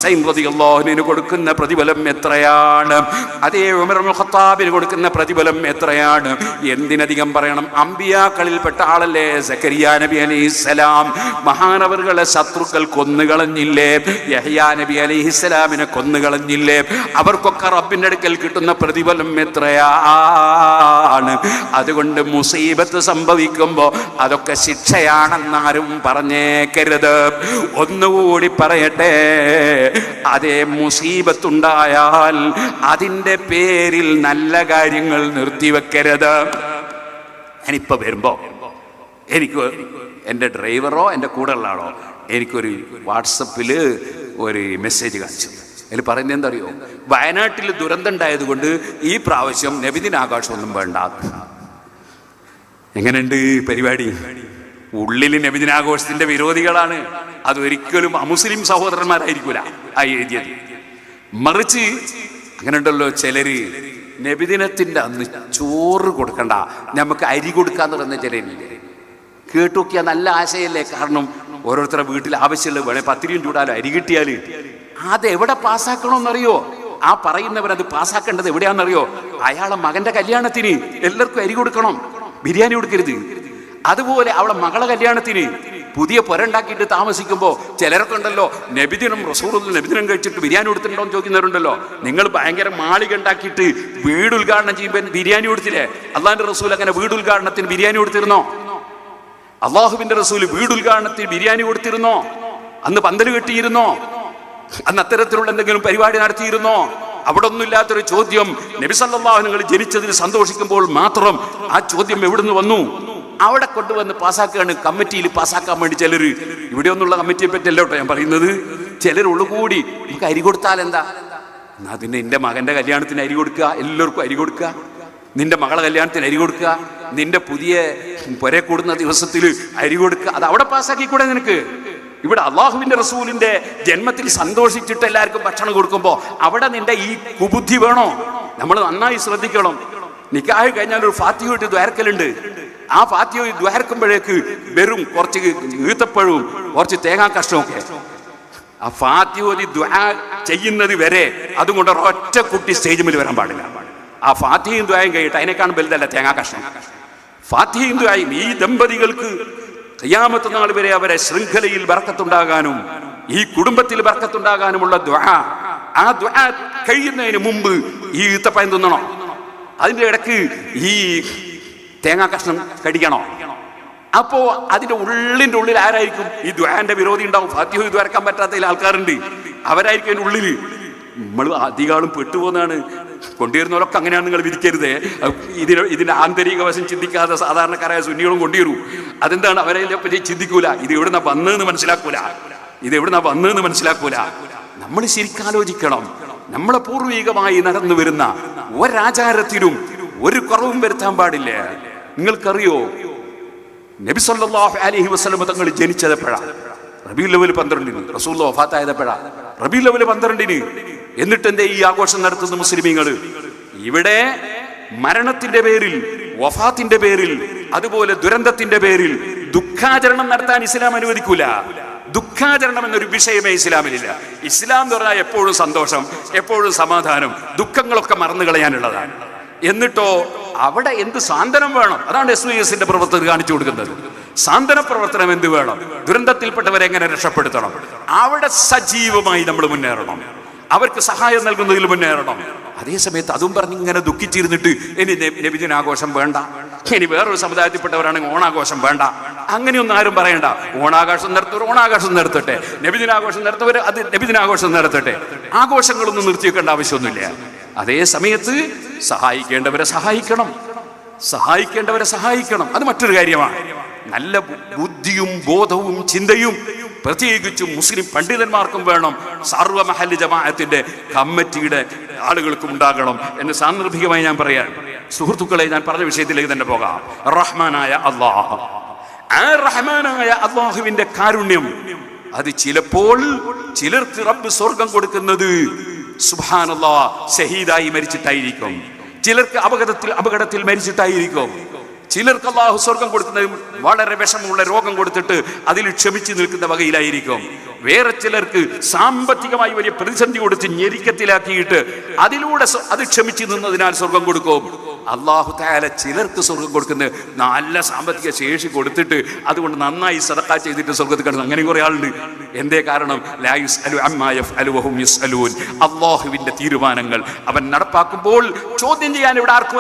റളിയല്ലാഹുവിന് കൊടുക്കുന്ന പ്രതിഫലം എത്രയാണ്, അതേ ഉമർ ഇബ്നുൽ ഖത്താബിന് കൊടുക്കുന്ന പ്രതിഫലം എത്രയാണ്. എന്തിനധികം പറയണം, അമ്പിയാക്കളിൽപ്പെട്ട ആളല്ലേ സക്കരിയ നബി അലൈഹിസ്സലാം. മഹാനവറുകളെ ശത്രുക്കൾ കൊന്നുകളഞ്ഞില്ലേ, യഹ്യാ നബി അലൈഹിസ്സലാമിനെ കൊന്നുകളഞ്ഞില്ലേ. അവർക്കൊക്കെ റബ്ബിന്റെ അടുക്കൽ കിട്ടുന്ന പ്രതിഫലം എത്രയാണ്. അതുകൊണ്ട് മുസീബത്ത് സംഭവിക്കുമ്പോൾ അതൊക്കെ ശിക്ഷയാണെന്നാരും പറഞ്ഞേക്കരുത്. ഒന്നുകൂടി പറയട്ടെ, അതേ മുസീബത്തുണ്ടായാൽ അതിൻ്റെ പേരിൽ നല്ല കാര്യങ്ങൾ നിർത്തിവെക്കരുത്. ഞാനിപ്പോ വരുമ്പോ എനിക്ക് എൻ്റെ ഡ്രൈവറോ എൻ്റെ കൂടെയുള്ള ആളോ എനിക്കൊരു വാട്സപ്പിൽ ഒരു മെസ്സേജ് കാണിച്ചു. അതിൽ പറയുന്നത് എന്താ അറിയോ, വയനാട്ടിൽ ദുരന്തം ഉണ്ടായതുകൊണ്ട് ഈ പ്രാവശ്യം നബിദിനാഘോഷമൊന്നും വേണ്ട. എങ്ങനെയുണ്ട് പരിപാടി? ഉള്ളിൽ നബിദിനാഘോഷത്തിന്റെ വിരോധികളാണ്. അതൊരിക്കലും അമുസ്ലിം സഹോദരന്മാരായിരിക്കൂല ആ എഴുതിയത്. മറിച്ച് അങ്ങനെ ഉണ്ടല്ലോ ചിലര് നബിദിനത്തിന്റെ അന്ന് ചോറ് കൊടുക്കണ്ട, നമുക്ക് അരി കൊടുക്കാന്ന് പറയുന്ന ചിലരില്ലേ. കേട്ടുനോക്കിയാൽ നല്ല ആശയല്ലേ. കാരണം ഓരോരുത്തരുടെ വീട്ടിൽ ആവശ്യമുള്ള വേണേ പത്തിരിയും ചൂടാലോ അരി കിട്ടിയാൽ അതെവിടെ പാസ്സാക്കണമെന്നറിയോ? ആ പറയുന്നവരത് പാസ്സാക്കേണ്ടത് എവിടെയാണെന്നറിയോ? അയാളെ മകന്റെ കല്യാണത്തിന് എല്ലാവർക്കും അരി കൊടുക്കണം, ബിരിയാണി കൊടുക്കരുത്. അതുപോലെ അവളെ മകളെ കല്യാണത്തിന് പുതിയ പുരണ്ടാക്കിയിട്ട് താമസിക്കുമ്പോൾ ചിലരൊക്കെ ഉണ്ടല്ലോ നബിദിനം റസൂലുള്ളാഹി നബിദിനം കഴിച്ചിട്ട് ബിരിയാണി കൊടുത്തിട്ടുണ്ടോ എന്ന് ചോദിക്കുന്നവരുണ്ടല്ലോ. നിങ്ങൾ ഭയങ്കര മാളിക ഉണ്ടാക്കിയിട്ട് വീട് ഉദ്ഘാടനം ചെയ്യുമ്പോൾ ബിരിയാണി കൊടുത്തില്ലേ? അള്ളാഹിന്റെ റസൂൽ അങ്ങനെ വീട് ഉദ്ഘാടനത്തിന് ബിരിയാണി കൊടുത്തിരുന്നോ? അള്ളാഹുവിന്റെ റസൂൽ വീട് ഉദ്ഘാടനത്തിന് ബിരിയാണി കൊടുത്തിരുന്നോ? അന്ന് പന്തൽ കെട്ടിയിരുന്നോ? അന്ന് അത്തരത്തിലുള്ള എന്തെങ്കിലും പരിപാടി നടത്തിയിരുന്നോ? അവിടെ ഒന്നുമില്ലാത്തൊരു ചോദ്യം. നബി സല്ലല്ലാഹു അലൈഹി വസല്ലം ജനിച്ചതിൽ സന്തോഷിക്കുമ്പോൾ മാത്രം ആ ചോദ്യം എവിടുന്ന് വന്നു? അവിടെ കൊണ്ടുവന്ന് പാസ്സാക്കുകയാണ്. കമ്മിറ്റിയിൽ പാസ്സാക്കാൻ വേണ്ടി ചിലർ, ഇവിടെ ഒന്നുള്ള കമ്മിറ്റിയെ പറ്റിയല്ലോ കേട്ടോ ഞാൻ പറയുന്നത്, ചിലരുള്ളുകൂടി നമുക്ക് അരി കൊടുത്താൽ എന്താ, എന്നാ പിന്നെ നിന്റെ മകന്റെ കല്യാണത്തിന് അരി കൊടുക്കുക, എല്ലാവർക്കും അരി കൊടുക്കുക, നിന്റെ മകളെ കല്യാണത്തിന് അരി കൊടുക്കുക, നിന്റെ പുതിയ പുര കൂടുന്ന ദിവസത്തിൽ അരി കൊടുക്കുക. അത് അവിടെ പാസ്സാക്കിക്കൂടെ നിനക്ക്? ഇവിടെ അള്ളാഹുവിന്റെ റസൂലിന്റെ ജന്മത്തിൽ സന്തോഷിച്ചിട്ട് എല്ലാവർക്കും ഭക്ഷണം കൊടുക്കുമ്പോൾ അവിടെ നിന്റെ ഈ കുബുദ്ധി വേണോ? നമ്മൾ നന്നായി ശ്രദ്ധിക്കണം. നിക്കാഹ് കഴിഞ്ഞാൽ ഒരു ഫാത്തിഹ ഇട്ട് ദ്വാരക്കലുണ്ട്. ആ ഫാത്തിഹ ദ്വാരക്കുമ്പോഴേക്ക് വെറും കുറച്ച് ഈത്തപ്പഴവും കുറച്ച് തേങ്ങാ കഷ്ണമൊക്കെ. ആ ഫാത്തിഹ ദ്വാ ചെയ്യുന്നത് വരെ അതുകൊണ്ട് ഒരൊറ്റ കുട്ടി സ്റ്റേജ് മേൽ വരാൻ പാടില്ല. ആ ഫാത്തിഹയും ദ്വായും കഴിയിട്ട് അതിനേക്കാളും വലുതല്ല തേങ്ങാ കഷ്ണം. ഫാത്തിഹയും ദ്വായും ഈ ദമ്പതികൾക്ക് ഖിയാമത്ത് നാൾ വരെ അവരെ ശൃംഖലയിൽ ബർക്കത്തുണ്ടാകാനും ഈ കുടുംബത്തിൽ ബർക്കത്തുണ്ടാകാനുമുള്ള ദ്വാ. ആ ദ്വാ കഴിയുന്നതിന് മുമ്പ് ഈ ഈത്തപ്പഴം തിന്നണോ? അതിന്റെ ഇടക്ക് ഈ തേങ്ങാ കഷ്ണം കടിക്കണോ? അപ്പോ അതിന്റെ ഉള്ളിന്റെ ഉള്ളിൽ ആരായിരിക്കും? ഈ ദ്വാന്റെ വിരോധി ഉണ്ടാവും. ഫാത്തിഹ ദ്വാരക്കാൻ പറ്റാത്ത ആൾക്കാരുണ്ട്, അവരായിരിക്കും അതിന്റെ ഉള്ളിൽ. നമ്മൾ അധികാളും പെട്ടുപോകുന്നതാണ്. കൊണ്ടുവരുന്നവരൊക്കെ അങ്ങനെയാണ് നിങ്ങൾ വിധിക്കരുതേ. ഇതിന്റെ ആന്തരിക വശം ചിന്തിക്കാതെ സാധാരണക്കാരായ സുന്നികളും കൊണ്ടുവരൂ. അതെന്താണ്? അവരെ പറ്റി ചിന്തിക്കൂല. ഇത് എവിടുന്നാ വന്നതെന്ന് മനസ്സിലാക്കൂല. നമ്മൾ ശരിക്കാലോചിക്കണം. നമ്മളെ പൂർവികമായി നടന്നു വരുന്ന ഒരാചാരത്തിനും ഒരു കുറവും വരുത്താൻ പാടില്ല. നിങ്ങൾക്കറിയോ നബി സല്ലല്ലാഹു അലൈഹി വസല്ലം തങ്ങൾ ജനിച്ചത് എപ്പോഴാണ്? റബീഉൽ അവ്വൽ 12-ന്. റസൂലുള്ളാഹി വഫാത്തായത് എപ്പോഴാണ്? റബീഉൽ അവ്വൽ 12-ന്. എന്നിട്ട് എന്തേ ഈ ആഘോഷം നടത്തുന്ന മുസ്ലിമീങ്ങൾ? ഇവിടെ മരണത്തിന്റെ പേരിൽ, വഫാത്തിന്റെ പേരിൽ, അതുപോലെ ദുരന്തത്തിന്റെ പേരിൽ ദുഃഖാചരണം നടത്താൻ ഇസ്ലാം അനുവദിക്കൂല. ദുഃഖാചരണം എന്നൊരു വിഷയമേ ഇസ്ലാമിലില്ല. ഇസ്ലാം എന്ന് പറഞ്ഞാൽ എപ്പോഴും സന്തോഷം, എപ്പോഴും സമാധാനം, ദുഃഖങ്ങളൊക്കെ മറന്നു കളയാനുള്ളതാണ്. എന്നിട്ടോ അവിടെ എന്ത് സാന്ത്വനം വേണം? അതാണ് SYSന്റെ പ്രവർത്തകർ കാണിച്ചു കൊടുക്കുന്നത്. സാന്ത്വന പ്രവർത്തനം എന്ത് വേണം? ദുരന്തത്തിൽപ്പെട്ടവരെ എങ്ങനെ രക്ഷപ്പെടുത്തണം? അവിടെ സജീവമായി നമ്മൾ മുന്നേറണം. അവർക്ക് സഹായം നൽകുന്നതിൽ മുന്നേറണം. അതേസമയത്ത് അതും പറഞ്ഞ് ഇങ്ങനെ ദുഃഖിച്ചിരുന്നിട്ട് ഇനി നബിദിനാഘോഷം വേണ്ട, ഇനി വേറൊരു സമുദായത്തിൽപ്പെട്ടവരാണെങ്കിൽ ഓണാഘോഷം വേണ്ട, അങ്ങനെയൊന്നും ആരും പറയണ്ട. ഓണാഘോഷം നടത്തട്ടെ, നബിദിനാഘോഷം നടത്തുന്നവർ അത് നബിദിനാഘോഷം നടത്തട്ടെ. ആഘോഷങ്ങളൊന്നും നിർത്തി വെക്കേണ്ട ആവശ്യമൊന്നുമില്ല. അതേ സമയത്ത് സഹായിക്കേണ്ടവരെ സഹായിക്കണം. അത് മറ്റൊരു കാര്യമാണ്. നല്ല ബുദ്ധിയും ബോധവും ചിന്തയും പ്രത്യേകിച്ചും മുസ്ലിം പണ്ഡിതന്മാർക്കും വേണം. സർവ്വ മഹല്ല് ജമാഅത്തിന്റെ കമ്മിറ്റിയുടെ ആളുകൾക്കും ഉണ്ടാകണം എന്ന് സാന്ദർഭികമായി ഞാൻ പറയാൻ. സുഹൃത്തുക്കളെ, ഞാൻ പറഞ്ഞ വിഷയത്തിലേക്ക് തന്നെ പോകാം. റഹ്മാനായ അല്ലാഹുവിന്റെ കാരുണ്യം അത് ചിലപ്പോൾ ചിലർക്ക് റബ്ബ് സ്വർഗം കൊടുക്കുന്നത് സുബ്ഹാനല്ലാഹ് ഷഹീദായി മരിച്ചിട്ടായിരിക്കും. ചിലർക്ക് അപകടത്തിൽ മരിച്ചിട്ടായിരിക്കും. ചിലർക്ക് അള്ളാഹു സ്വർഗം കൊടുക്കുന്നത് വളരെ വിഷമമുള്ള രോഗം കൊടുത്തിട്ട് അതിൽ ക്ഷമിച്ചു നിൽക്കുന്ന വകയിലായിരിക്കും. വേറെ ചിലർക്ക് സാമ്പത്തികമായി വലിയ പ്രതിസന്ധി കൊടുത്ത് ഞെരുക്കത്തിലാക്കിയിട്ട് അതിലൂടെ അത് ക്ഷമിച്ചു നിന്നതിനാൽ സ്വർഗം കൊടുക്കും. അള്ളാഹു തആല ചിലർക്ക് സ്വർഗം കൊടുക്കുന്നത് നല്ല സാമ്പത്തിക ശേഷി കൊടുത്തിട്ട് അതുകൊണ്ട് നന്നായി സദഖ ചെയ്തിട്ട് സ്വർഗത്തിൽ കിടന്നു. അങ്ങനെ കുറെ ആളുണ്ട്. എന്തേ കാരണം? ലാ യുസ്അലു അമ്മാ യഫ്അലു വഹും യുസ്അലൂൻ. അള്ളാഹുവിന്റെ തീരുമാനങ്ങൾ അവൻ നടപ്പാക്കുമ്പോൾ ചോദ്യം ചെയ്യാൻ ഇവിടെ ആർക്കും